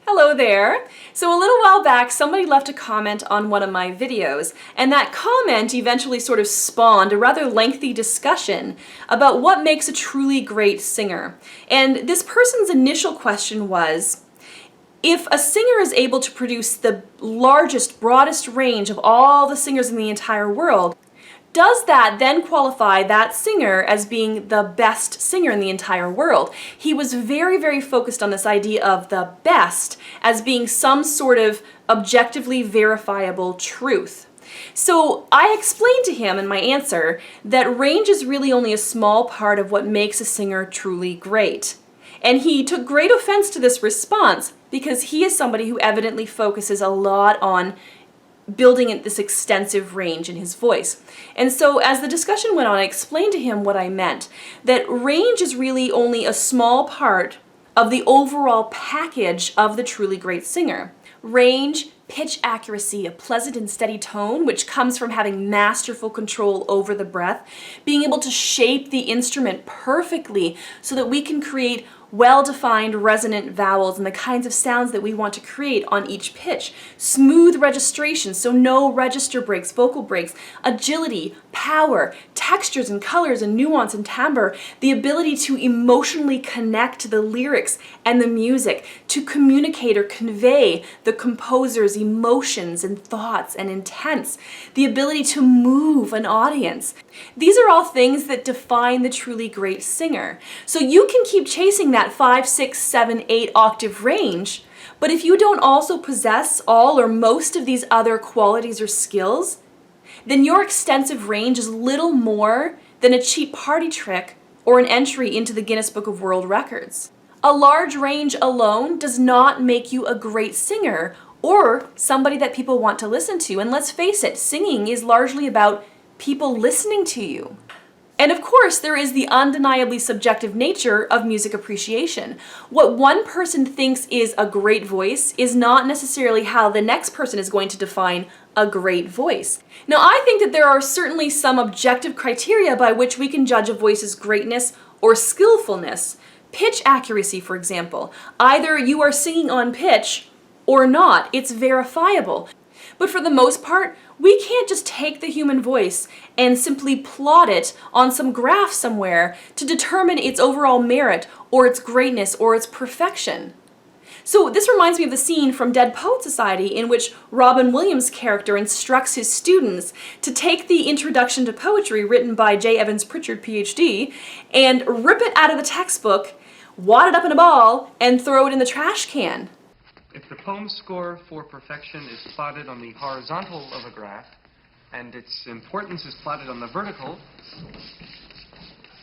Hello there! So a little while back, somebody left a comment on one of my videos, and that comment eventually sort of spawned a rather lengthy discussion about what makes a truly great singer. And this person's initial question was, if a singer is able to produce the largest, broadest range of all the singers in the entire world, does that then qualify that singer as being the best singer in the entire world? He was very, very focused on this idea of the best as being some sort of objectively verifiable truth. So I explained to him in my answer that range is really only a small part of what makes a singer truly great. And he took great offense to this response because he is somebody who evidently focuses a lot on building this extensive range in his voice. And so as the discussion went on, I explained to him what I meant, that range is really only a small part of the overall package of the truly great singer. Range, pitch accuracy, a pleasant and steady tone, which comes from having masterful control over the breath, being able to shape the instrument perfectly so that we can create well-defined resonant vowels and the kinds of sounds that we want to create on each pitch. Smooth registration, so no register breaks, vocal breaks, agility, power, textures and colors and nuance and timbre, the ability to emotionally connect to the lyrics and the music, to communicate or convey the composer's emotions and thoughts and intents, the ability to move an audience. These are all things that define the truly great singer. So you can keep chasing that 5, 6, 7, 8 octave range, but if you don't also possess all or most of these other qualities or skills, then your extensive range is little more than a cheap party trick or an entry into the Guinness Book of World Records. A large range alone does not make you a great singer or somebody that people want to listen to. And let's face it, singing is largely about people listening to you. And of course, there is the undeniably subjective nature of music appreciation. What one person thinks is a great voice is not necessarily how the next person is going to define a great voice. Now, I think that there are certainly some objective criteria by which we can judge a voice's greatness or skillfulness. Pitch accuracy, for example. Either you are singing on pitch or not. It's verifiable. But for the most part, we can't just take the human voice and simply plot it on some graph somewhere to determine its overall merit or its greatness or its perfection. So this reminds me of the scene from Dead Poet Society in which Robin Williams' character instructs his students to take the introduction to poetry written by J. Evans Pritchard, PhD, and rip it out of the textbook, wad it up in a ball, and throw it in the trash can. If the poem score for perfection is plotted on the horizontal of a graph, and its importance is plotted on the vertical,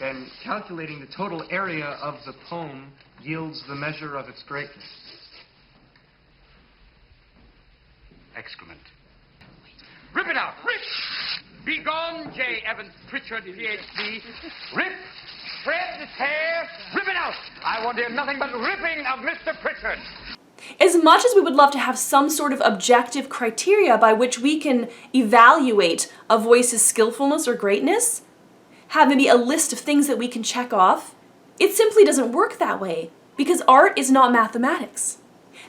then calculating the total area of the poem yields the measure of its greatness. Excrement. Rip it out! Rip! Be gone, J. Evans Pritchard, Ph.D. Rip! Shred the tear! Rip it out! I want to hear nothing but ripping of Mr. Pritchard! As much as we would love to have some sort of objective criteria by which we can evaluate a voice's skillfulness or greatness, have maybe a list of things that we can check off, it simply doesn't work that way because art is not mathematics.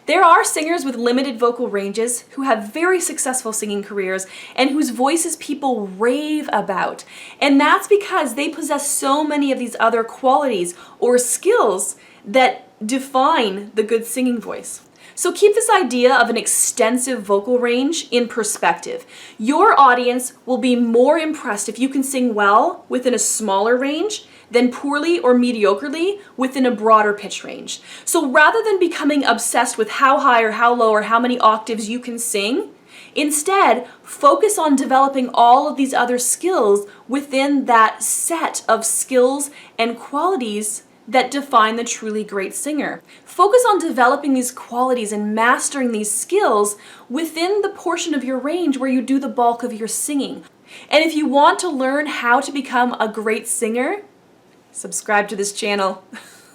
There are singers with limited vocal ranges who have very successful singing careers and whose voices people rave about. And that's because they possess so many of these other qualities or skills that define the good singing voice. So keep this idea of an extensive vocal range in perspective. Your audience will be more impressed if you can sing well within a smaller range than poorly or mediocrely within a broader pitch range. So rather than becoming obsessed with how high or how low or how many octaves you can sing, instead focus on developing all of these other skills within that set of skills and qualities that define the truly great singer. Focus on developing these qualities and mastering these skills within the portion of your range where you do the bulk of your singing. And if you want to learn how to become a great singer, subscribe to this channel.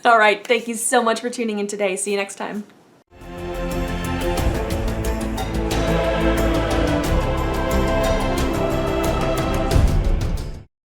All right, thank you so much for tuning in today. See you next time.